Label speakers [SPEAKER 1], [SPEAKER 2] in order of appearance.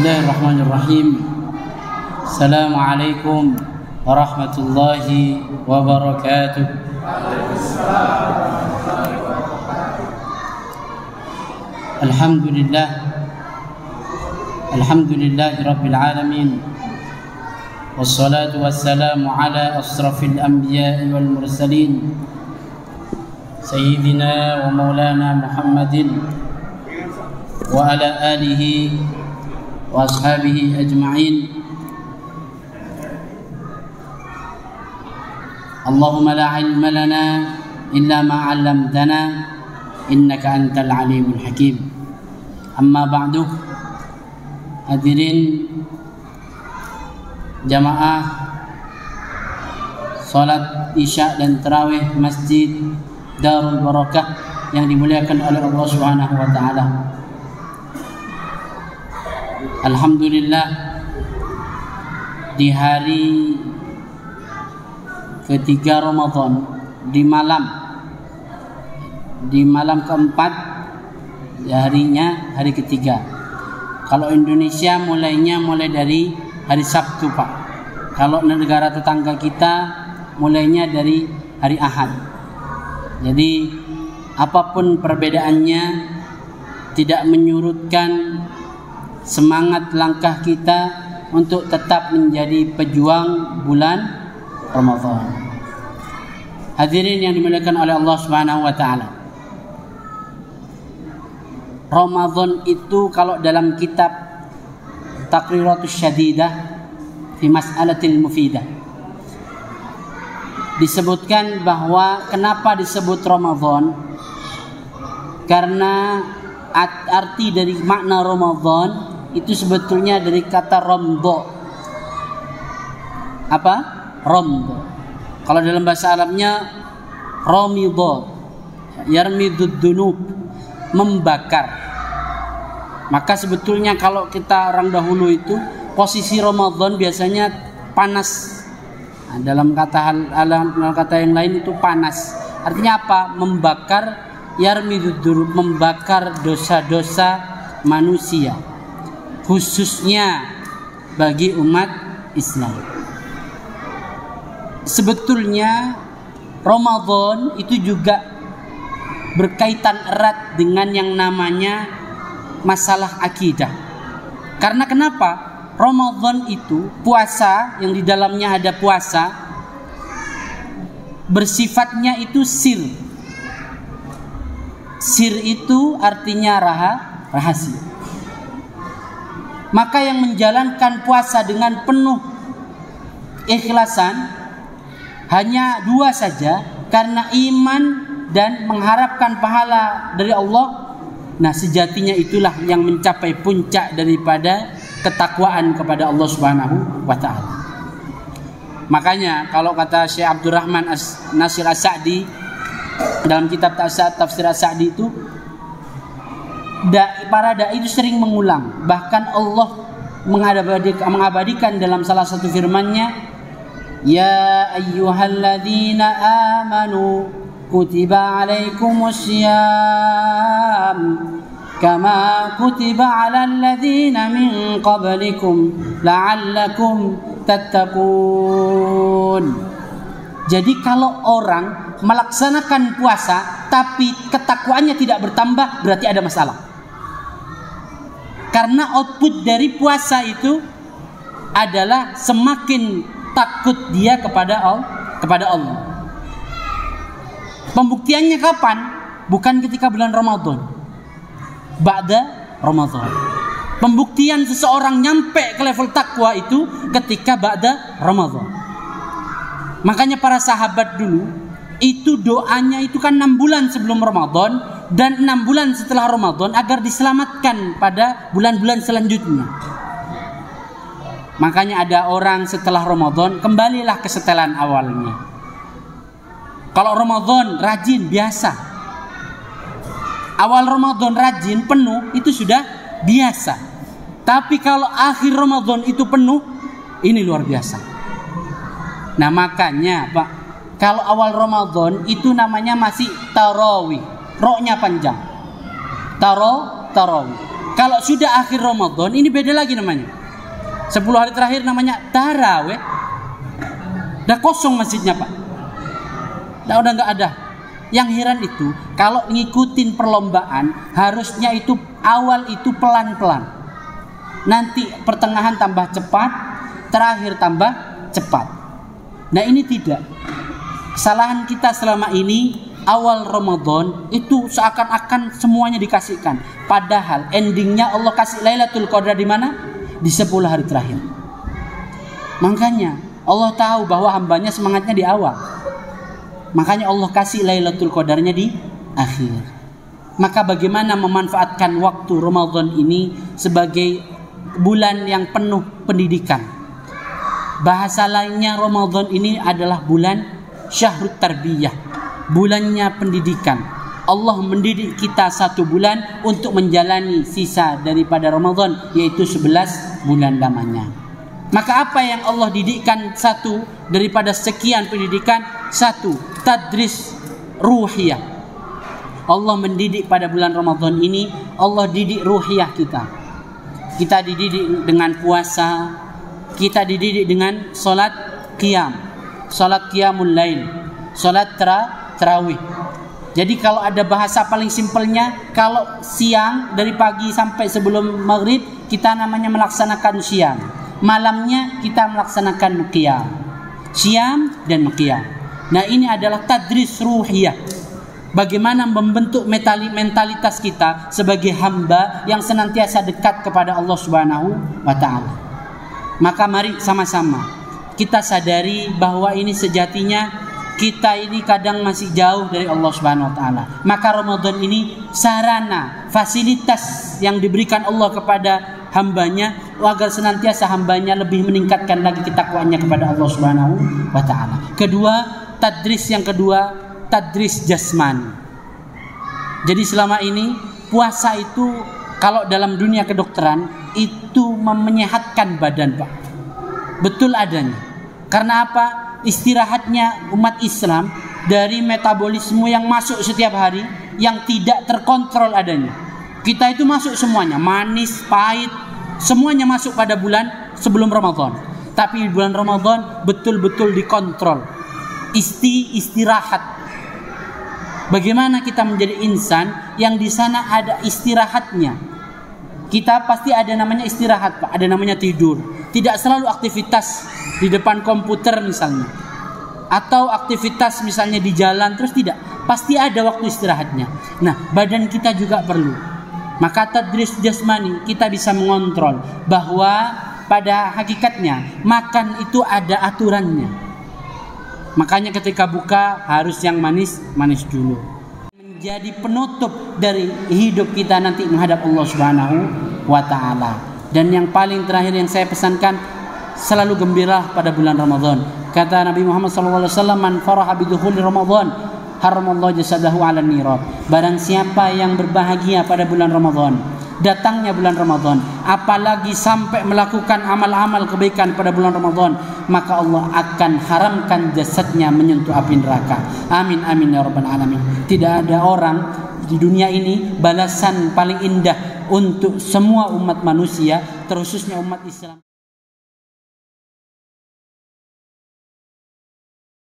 [SPEAKER 1] Bismillahirrahmanirrahim. Assalamualaikum warahmatullahi wabarakatuh. Alhamdulillah rabbil alamin. Wassalatu wassalamu ala asrafil anbiya'i wal mursalin sayyidina wa maulana Muhammadin wa ala alihi wa ashabihi ajma'in. Allahumma la ilma lana illa ma 'allamtana innaka antal alimul hakim. Amma ba'du. Hadirin jamaah salat Isya dan tarawih Masjid Darul Barakah yang dimuliakan oleh Allah Subhanahu wa taala. Alhamdulillah, di hari ketiga Ramadan, di malam keempat, harinya hari ketiga. Kalau Indonesia mulai dari hari Sabtu, Pak. Kalau negara tetangga kita mulainya dari hari Ahad. Jadi apapun perbedaannya tidak menyurutkan semangat langkah kita untuk tetap menjadi pejuang bulan Ramadan. Hadirin yang dimuliakan oleh Allah Subhanahu wa taala. Ramadan itu kalau dalam kitab Taqriratus Syadidah fi Mas'alatil Mufidah disebutkan bahwa kenapa disebut Ramadan? Karena arti dari makna Ramadan itu sebetulnya dari kata rombo. Apa? Rombo. Kalau dalam bahasa Arabnya romidho, yarmidud dunub, membakar. Maka sebetulnya kalau kita orang dahulu itu posisi Ramadan biasanya panas. Nah, dalam kata yang lain itu panas. Artinya apa? Membakar, yarmidud dunub, membakar dosa-dosa manusia, khususnya bagi umat Islam. Sebetulnya Ramadan itu juga berkaitan erat dengan yang namanya masalah akidah. Karena kenapa? Ramadan itu puasa yang di dalamnya ada puasa bersifatnya itu sir. Sir itu artinya rahasia. Maka yang menjalankan puasa dengan penuh ikhlasan hanya dua saja, karena iman dan mengharapkan pahala dari Allah. Nah, sejatinya itulah yang mencapai puncak daripada ketakwaan kepada Allah Subhanahu wa taala. Makanya kalau kata Syekh Abdurrahman Nasir As-Sa'di dalam kitab Tafsir As-Sa'di itu, para dai itu sering mengulang, bahkan Allah mengabadikan dalam salah satu firman-Nya, ya ayyuhalladzina amanu kutiba alaikumussyam kama kutiba alal ladzina min qablikum la'allakum tattaqun. Jadi kalau orang melaksanakan puasa tapi ketakwaannya tidak bertambah, berarti ada masalah. Karena output dari puasa itu adalah semakin takut dia kepada Allah. Pembuktiannya kapan? Bukan ketika bulan Ramadan, ba'da Ramadan. Pembuktian seseorang nyampe ke level takwa itu ketika ba'da Ramadan. Makanya para sahabat dulu itu doanya itu kan 6 bulan sebelum Ramadan dan 6 bulan setelah Ramadan agar diselamatkan pada bulan-bulan selanjutnya. Makanya ada orang setelah Ramadan kembalilah ke setelan awalnya. Kalau Ramadan rajin biasa, awal Ramadan rajin penuh itu sudah biasa. Tapi kalau akhir Ramadan itu penuh, ini luar biasa. Nah makanya Pak, kalau awal Ramadan itu namanya masih tarawih, roknya panjang. Tarawih. Kalau sudah akhir Ramadan, ini beda lagi namanya. 10 hari terakhir namanya tarawih. Udah kosong masjidnya, Pak. Udah nggak ada. Yang heran itu, kalau ngikutin perlombaan, harusnya itu awal itu pelan-pelan. Nanti pertengahan tambah cepat, terakhir tambah cepat. Nah ini tidak. Kesalahan kita selama ini, awal Ramadan itu seakan-akan semuanya dikasihkan. Padahal endingnya Allah kasih Lailatul Qadar di mana? Di 10 hari terakhir. Makanya Allah tahu bahwa hambanya semangatnya di awal. Makanya Allah kasih Lailatul Qadarnya di akhir. Maka bagaimana memanfaatkan waktu Ramadan ini sebagai bulan yang penuh pendidikan. Bahasa lainnya Ramadan ini adalah bulan Syahrut Tarbiyah, bulannya pendidikan. Allah mendidik kita 1 bulan untuk menjalani sisa daripada Ramadan, yaitu 11 bulan lamanya. Maka apa yang Allah didikkan 1 daripada sekian pendidikan? 1, tadris ruhiyah. Allah mendidik pada bulan Ramadan ini, Allah didik ruhiyah kita. Kita dididik dengan puasa, kita dididik dengan salat qiyam, salat qiyamul lail, salat tarawih. Jadi kalau ada bahasa paling simpelnya, kalau siang dari pagi sampai sebelum maghrib kita namanya melaksanakan siang, malamnya kita melaksanakan qiyam, siam dan qiyam. Nah ini adalah tadris ruhiyah. Bagaimana membentuk mentalitas kita sebagai hamba yang senantiasa dekat kepada Allah Subhanahu wa Ta'ala. Maka mari sama-sama kita sadari bahwa ini sejatinya kita ini kadang masih jauh dari Allah Subhanahu wa Ta'ala. Maka Ramadan ini sarana, fasilitas yang diberikan Allah kepada hambanya agar senantiasa hambanya lebih meningkatkan lagi ketakwaannya kepada Allah Subhanahu wa Ta'ala. Kedua, yang kedua, tadris jasmani. Jadi selama ini puasa itu kalau dalam dunia kedokteran itu menyehatkan badan, Pak. Betul adanya. Karena apa? Istirahatnya umat Islam dari metabolisme yang masuk setiap hari yang tidak terkontrol adanya. Kita itu masuk semuanya, manis, pahit, semuanya masuk pada bulan sebelum Ramadan. Tapi bulan Ramadan betul-betul dikontrol. Istirahat. Bagaimana kita menjadi insan yang di sana ada istirahatnya? Kita pasti ada namanya istirahat, Pak. Ada namanya tidur. Tidak selalu aktivitas di depan komputer misalnya, atau aktivitas misalnya di jalan terus, tidak. Pasti ada waktu istirahatnya. Nah, badan kita juga perlu. Maka tadris jasmani, kita bisa mengontrol bahwa pada hakikatnya makan itu ada aturannya. Makanya ketika buka harus yang manis dulu. Menjadi penutup dari hidup kita nanti menghadap Allah Subhanahu wa Ta'ala. Dan yang paling terakhir yang saya pesankan, selalu gembira pada bulan Ramadan. Kata Nabi Muhammad SAW, man faraha bidukhuli Ramadan haramallahu jasadahu 'alan nirat. Barang siapa yang berbahagia pada bulan Ramadan, datangnya bulan Ramadan, apalagi sampai melakukan amal-amal kebaikan pada bulan Ramadan, maka Allah akan haramkan jasadnya menyentuh api neraka. Amin amin ya rabbal alamin. Tidak ada orang di dunia ini balasan paling indah untuk semua umat manusia, terkhususnya umat Islam.